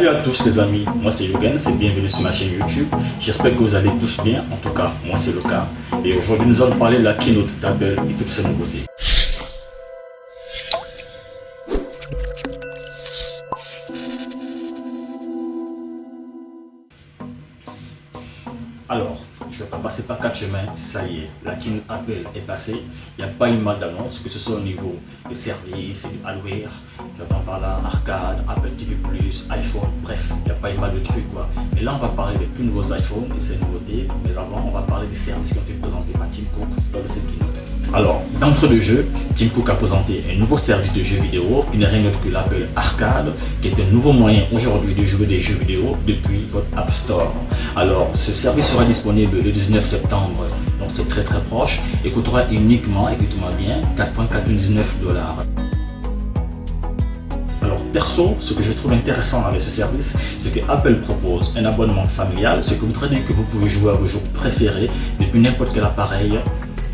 Salut à tous les amis, moi c'est Yogen, c'est bienvenue sur ma chaîne YouTube. J'espère que vous allez tous bien, en tout cas moi c'est le cas. Et aujourd'hui nous allons parler de la keynote d'Apple et toutes ses nouveautés. Alors, je ne vais pas passer par quatre chemins, ça y est, la keynote Apple est passée. Il n'y a pas une mal d'annonce, que ce soit au niveau des services et du hardware. J'entends par là arcade, Apple TV+, iPhone, bref, il n'y a pas une mal de trucs quoi. Et là on va parler des tout nouveaux iPhones et ses nouveautés, mais avant on va parler des services qui ont été présentés par Tim Cook lors de cette keynote. Alors, d'entrée de jeu, Tim Cook a présenté un nouveau service de jeux vidéo qui n'est rien d'autre que l'Apple Arcade, qui est un nouveau moyen aujourd'hui de jouer des jeux vidéo depuis votre App Store. Alors, ce service sera disponible le 19 septembre, donc c'est très proche, et coûtera uniquement, écoutez-moi bien, 4,99 $. Alors perso, ce que je trouve intéressant avec ce service, c'est que Apple propose un abonnement familial, ce qui voudrait dire que vous pouvez jouer à vos jeux préférés depuis n'importe quel appareil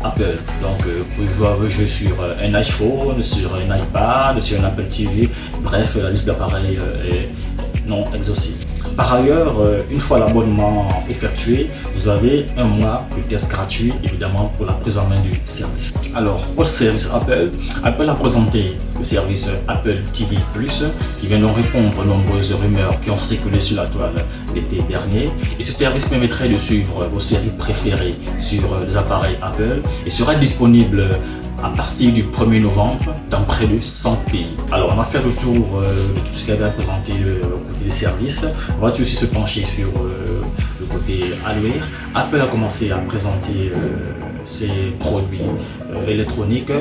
Apple. Donc vous pouvez jouer à vos jeux sur un iPhone, sur un iPad, sur un Apple TV, bref, la liste d'appareils est non exhaustive. Par ailleurs, une fois l'abonnement effectué, vous avez un mois de test gratuit, évidemment, pour la prise en main du service. Alors, au service Apple, Apple a présenté le service Apple TV+, qui vient donc répondre aux nombreuses rumeurs qui ont circulé sur la toile l'été dernier. Et ce service permettrait de suivre vos séries préférées sur les appareils Apple et sera disponible à partir du 1er novembre dans près de 100 pays. Alors on a fait le tour de tout ce qu'il y avait à présenter au côté des services. On va aussi se pencher sur le côté hardware. Apple a commencé à présenter ses produits électroniques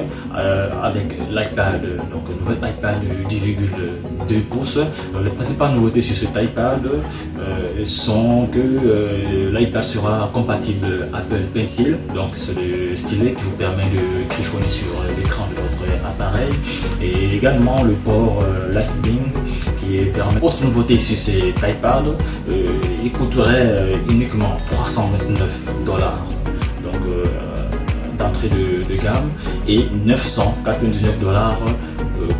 avec l'iPad, donc un nouvel iPad de 10,2 pouces. Les principales nouveautés sur cet iPad sont que l'iPad sera compatible Apple Pencil, donc c'est le stylet qui vous permet de griffonner sur l'écran de votre appareil, et également le port Lightning qui permet. Autre nouveauté sur cet iPad, il coûterait uniquement 329 $. Donc d'entrée de gamme, et 999 $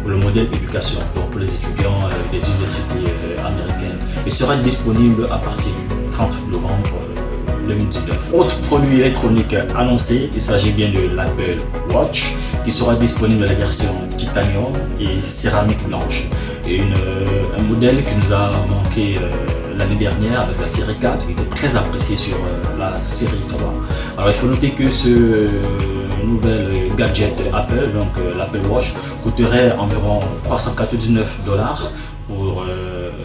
pour le modèle éducation, donc pour les étudiants des universités américaines. Il sera disponible à partir du 30 novembre 2019. Autre produit électronique annoncé, il s'agit bien de l'Apple Watch, qui sera disponible dans la version titanium et céramique blanche. Et un modèle qui nous a manqué l'année dernière avec la série 4, qui était très apprécié sur la série 3. Alors il faut noter que ce nouvel gadget Apple, donc l'Apple Watch, coûterait environ 399 $ pour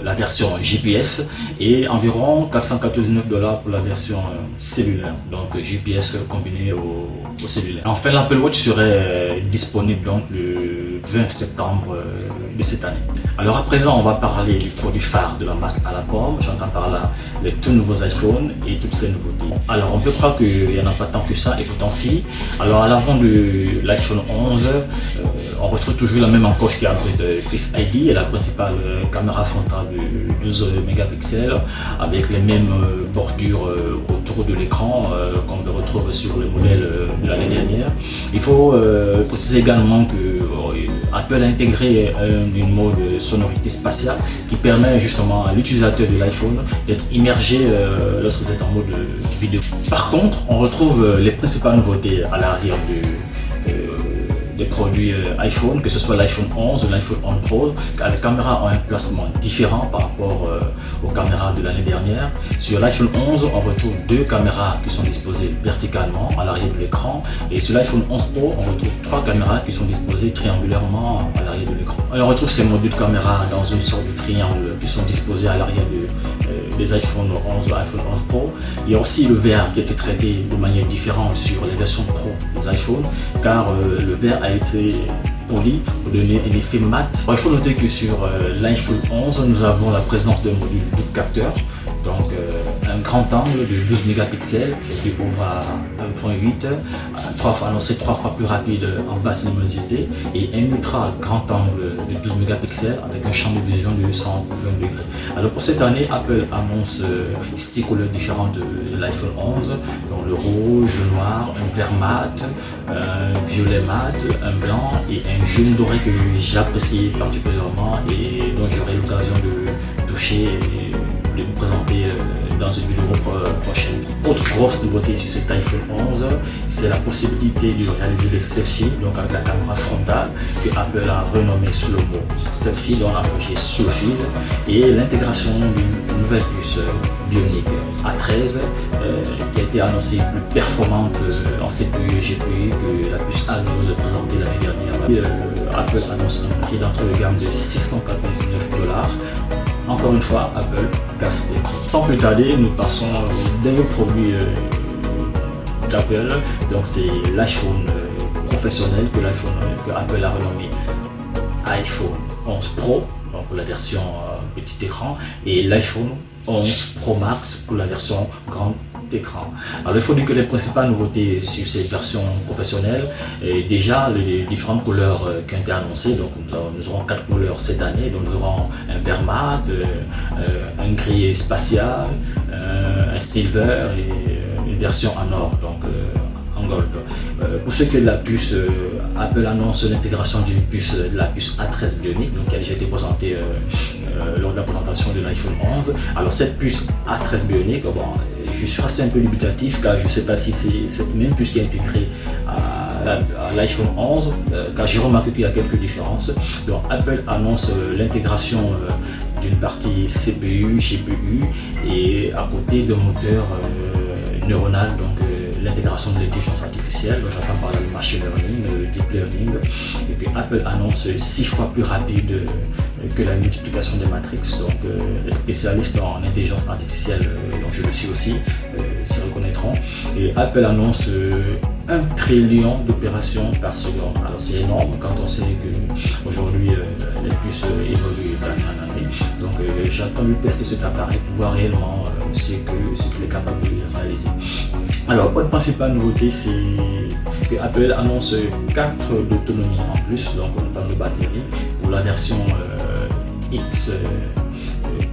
la version GPS et environ 499 $ pour la version cellulaire, donc GPS combiné au cellulaire. Enfin, l'Apple Watch serait disponible donc le 20 septembre de cette année. Alors à présent, on va parler du produit phare de la marque à la pomme. J'entends par là les tout nouveaux iPhones et toutes ces nouveautés. Alors on peut croire qu'il n'y en a pas tant que ça, et pourtant si. Alors à l'avant de l'iPhone 11, on retrouve toujours la même encoche qui abrite Face ID et la principale caméra frontale de 12 mégapixels avec les mêmes bordures autour de l'écran qu'on le retrouve sur le modèle de l'année dernière. Il faut préciser également que Apple a intégré une mode sonorité spatiale qui permet justement à l'utilisateur de l'iPhone d'être immergé lorsque vous êtes en mode vidéo. Par contre, on retrouve les principales nouveautés à l'arrière des produits iPhone, que ce soit l'iPhone 11 ou l'iPhone 11 Pro, car les caméras ont un placement différent par rapport aux caméras de l'année dernière. Sur l'iPhone 11, on retrouve deux caméras qui sont disposées verticalement à l'arrière de l'écran, et sur l'iPhone 11 Pro, on retrouve trois caméras qui sont disposées triangulairement à l'arrière de l'écran. Et on retrouve ces modules de caméra dans une sorte de triangle qui sont disposés à l'arrière des iPhone 11 et iPhone 11 Pro. Il y a aussi le verre qui a été traité de manière différente sur les versions Pro des iPhones, car le verre a été poli pour donner un effet mat. Alors, il faut noter que sur l'iPhone 11, nous avons la présence d'un module double capteur, donc un grand angle de 12 mégapixels qui ouvre à 1.8, annoncé 3 fois plus rapide en basse luminosité, et un ultra grand angle de 12 mégapixels avec un champ de vision de 120 degrés. Alors pour cette année, Apple annonce 6 couleurs différentes de l'iPhone 11, donc le rouge, le noir, un vert mat, un violet mat, un blanc et un jaune doré que j'apprécie particulièrement et dont j'aurai l'occasion de toucher et de vous présenter dans une vidéo prochaine. Autre grosse nouveauté sur cet iPhone 11, c'est la possibilité de réaliser des selfies, donc avec la caméra frontale que Apple a renommée Slow-Mo Selfie, dont on a approché Surface, et l'intégration d'une nouvelle puce Bionic A13 qui a été annoncée plus performante en CPU et GPU que la puce A12 présentée l'année dernière. Apple annonce un prix d'entrée de gamme de $699. Encore une fois, Apple casse les prix. Sans plus tarder, nous passons au dernier produit d'Apple. Donc c'est l'iPhone professionnel que Apple a renommé iPhone 11 Pro, donc pour la version petit écran, et l'iPhone 11 Pro Max pour la version grand écran. Alors il faut dire que les principales nouveautés sur cette version professionnelle, déjà les différentes couleurs qui ont été annoncées. Donc nous aurons 4 couleurs cette année. Donc nous aurons un vert mat, un gris spatial, un silver et une version en or, donc en gold. Pour ce qui est de la puce, Apple annonce l'intégration d'une puce, de la puce A13 Bionic, donc qui a déjà été présentée lors de la présentation de l'iPhone 11. Alors cette puce A13 Bionic, bon, je suis resté un peu dubitatif car je ne sais pas si c'est cette même puce qui est intégrée à l'iPhone 11, car j'ai remarqué qu'il y a quelques différences. Donc Apple annonce l'intégration d'une partie CPU, GPU et à côté d'un moteur neuronal, donc l'intégration de l'intelligence artificielle, j'entends par le machine learning, le deep learning, et que Apple annonce 6 fois plus rapide que la multiplication des matrices. Donc les spécialistes en intelligence artificielle, dont je le suis aussi, s'y reconnaîtront. Et Apple annonce 1 trillion d'opérations par seconde. Alors c'est énorme quand on sait qu'aujourd'hui les puces évoluent d'année en année. Donc j'attends de tester cet appareil pour voir réellement ce qu'il est capable de réaliser. Alors, la principale nouveauté, c'est que Apple annonce 4 d'autonomie en plus, donc on parle de batterie, pour la version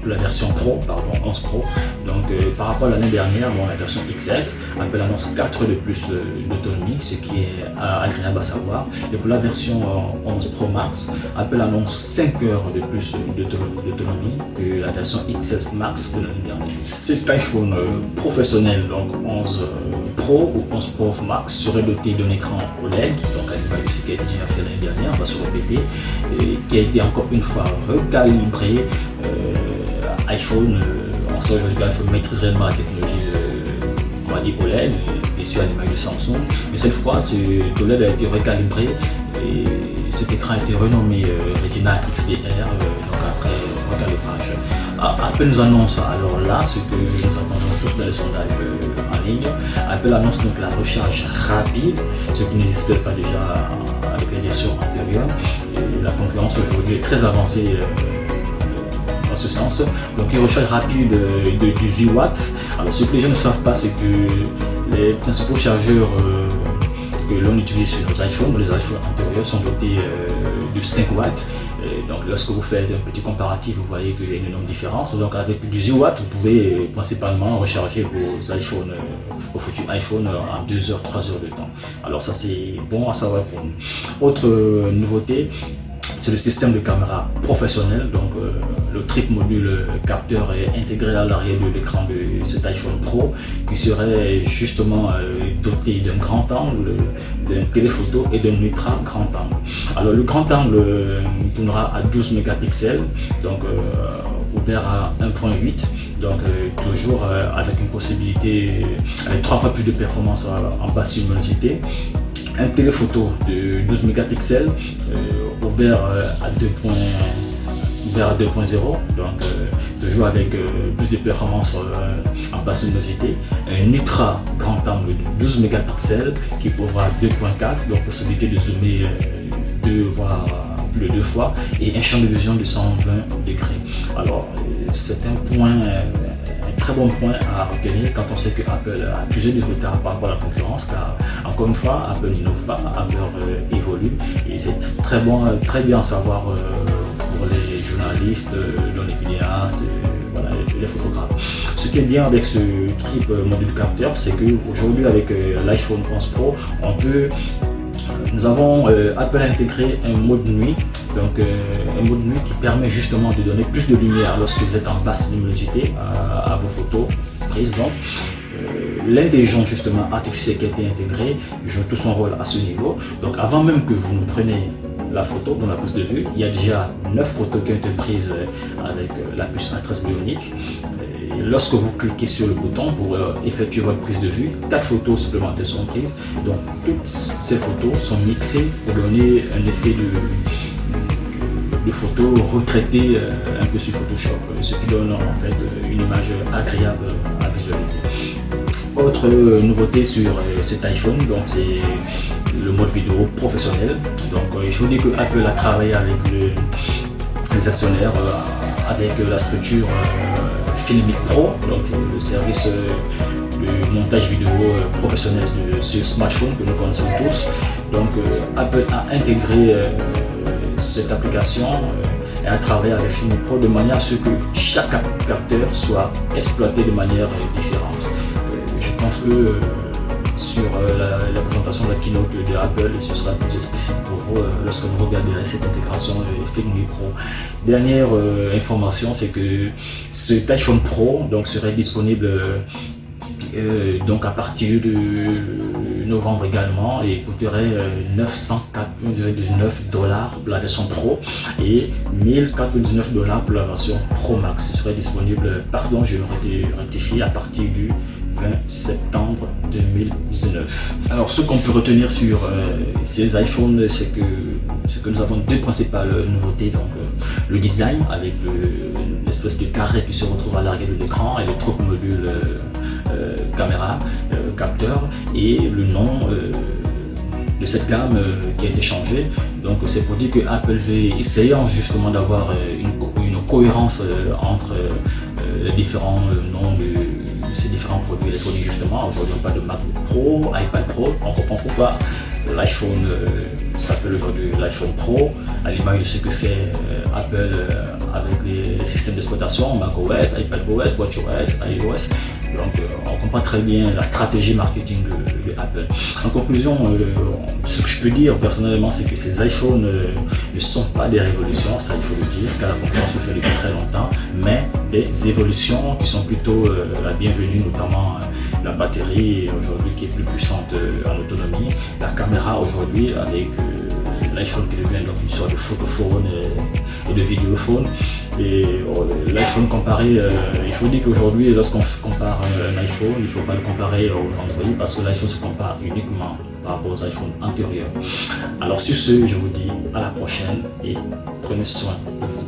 la version Pro, pardon, 11 Pro. Donc par rapport à l'année dernière, bon, la version XS, Apple annonce 4 de plus d'autonomie, ce qui est agréable à savoir. Et pour la version 11 Pro Max, Apple annonce 5 heures de plus d'autonomie que la version XS Max de l'année dernière. Cet iPhone professionnel, donc 11 Pro ou 11 Pro Max, serait doté d'un écran OLED, donc à l'image de ce qui a été déjà fait l'année dernière, on va se répéter, et qui a été encore une fois recalibré. iPhone, on sait aujourd'hui qu'iPhone maîtrise réellement la technologie, on va dire OLED, bien sûr à l'image de Samsung, mais cette fois, ce OLED a été recalibré et cet écran a été renommé Retina XDR, donc après recalibrage. Apple nous annonce alors là ce que nous attendons tous dans les sondages en ligne. Apple annonce donc la recharge rapide, ce qui n'existait pas déjà avec les versions antérieures. Et la concurrence aujourd'hui est très avancée dans ce sens. Donc une recharge rapide de 18 watts. Alors ce que les gens ne savent pas, c'est que les principaux chargeurs que l'on utilise sur nos iPhones, les iPhones antérieurs sont dotés de 5 watts. Donc lorsque vous faites un petit comparatif, vous voyez qu'il y a une énorme différence. Donc avec 18 watts, vous pouvez principalement recharger vos iPhones, vos futurs iPhones en 2 heures, 3 heures de temps. Alors ça c'est bon à savoir pour nous. Autre nouveauté, c'est le système de caméra professionnel. Donc le triple module capteur est intégré à l'arrière de l'écran de cet iPhone Pro, qui serait justement doté d'un grand angle, d'un téléphoto et d'un ultra grand angle. Alors le grand angle tournera à 12 mégapixels, donc ouvert à 1.8, donc toujours avec une possibilité avec 3 fois plus de performance en basse luminosité. Un téléphoto de 12 mégapixels ouvert à 2.0, donc toujours avec plus de performance en basse luminosité. Un ultra grand angle de 12 mégapixels qui ouvrira 2.4, donc possibilité de zoomer 2 voire plus de 2 fois, et un champ de vision de 120 degrés. Alors c'est un point, un très bon point à retenir quand on sait que Apple a plusieurs du retard par rapport à la concurrence, car encore une fois Apple n'innove pas, Apple évolue, et c'est très bon, très bien à savoir pour les journalistes, les vidéastes, voilà, les photographes. Ce qui est bien avec ce triple module capteur, c'est qu'aujourd'hui avec l'iPhone 11 Pro, on peut Nous avons Apple a intégré un mode nuit, donc un mode nuit qui permet justement de donner plus de lumière lorsque vous êtes en basse luminosité à vos photos prises. Donc l'intelligence justement artificielle qui a été intégrée joue tout son rôle à ce niveau. Donc avant même que vous ne preniez la photo dans la prise de vue, il y a déjà 9 photos qui ont été prises avec la puce A13 Bionic. Et lorsque vous cliquez sur le bouton pour effectuer votre prise de vue, 4 photos supplémentaires sont prises. Donc toutes ces photos sont mixées pour donner un effet de photos retraitées un peu sur Photoshop, ce qui donne en fait une image agréable à visualiser. Autre nouveauté sur cet iPhone, donc c'est le mode vidéo professionnel. Donc il faut dire que Apple a travaillé avec les actionnaires avec la structure Filmic Pro, donc le service de montage vidéo professionnel sur smartphone que nous connaissons tous. Donc Apple a intégré cette application et a travaillé avec Filmic Pro de manière à ce que chaque capteur soit exploité de manière différente. Je pense que sur la présentation de la keynote de Apple, ce sera plus explicite pour vous lorsque vous regarderez cette intégration Filmic Pro. Dernière information, c'est que cet iPhone Pro donc, serait disponible donc à partir de novembre également et coûterait 999$ pour la version Pro et 1099$ pour la version Pro Max. Ce serait disponible, pardon, je l'aurais rectifié, à partir du 20 septembre 2019. Alors ce qu'on peut retenir sur ces iPhones, c'est que nous avons deux principales nouveautés. Donc le design avec l'espèce de carré qui se retrouve à l'arrière de l'écran et le truc module caméra, capteur, et le nom de cette gamme qui a été changé. Donc c'est pour dire que Apple veut essayer justement d'avoir une cohérence entre les différents noms de ces différents produits électroniques. Justement, aujourd'hui on parle de MacBook Pro, iPad Pro, on comprend pourquoi l'iPhone s'appelle aujourd'hui l'iPhone Pro, à l'image de ce que fait Apple avec les systèmes d'exploitation, macOS, iPadOS, WatchOS, iOS. Donc on comprend très bien la stratégie marketing de Apple. En conclusion, ce que je peux dire personnellement, c'est que ces iPhones ne sont pas des révolutions, ça il faut le dire, car la concurrence le fait depuis très longtemps, mais des évolutions qui sont plutôt la bienvenue, notamment la batterie aujourd'hui qui est plus puissante en autonomie, la caméra aujourd'hui avec l'iPhone qui devient donc une sorte de photophone et de vidéophone. Et l'iPhone comparé, il faut dire qu'aujourd'hui lorsqu'on compare un iPhone, il ne faut pas le comparer aux Android parce que l'iPhone se compare uniquement par rapport aux iPhones antérieurs. Alors sur ce, je vous dis à la prochaine et prenez soin de vous.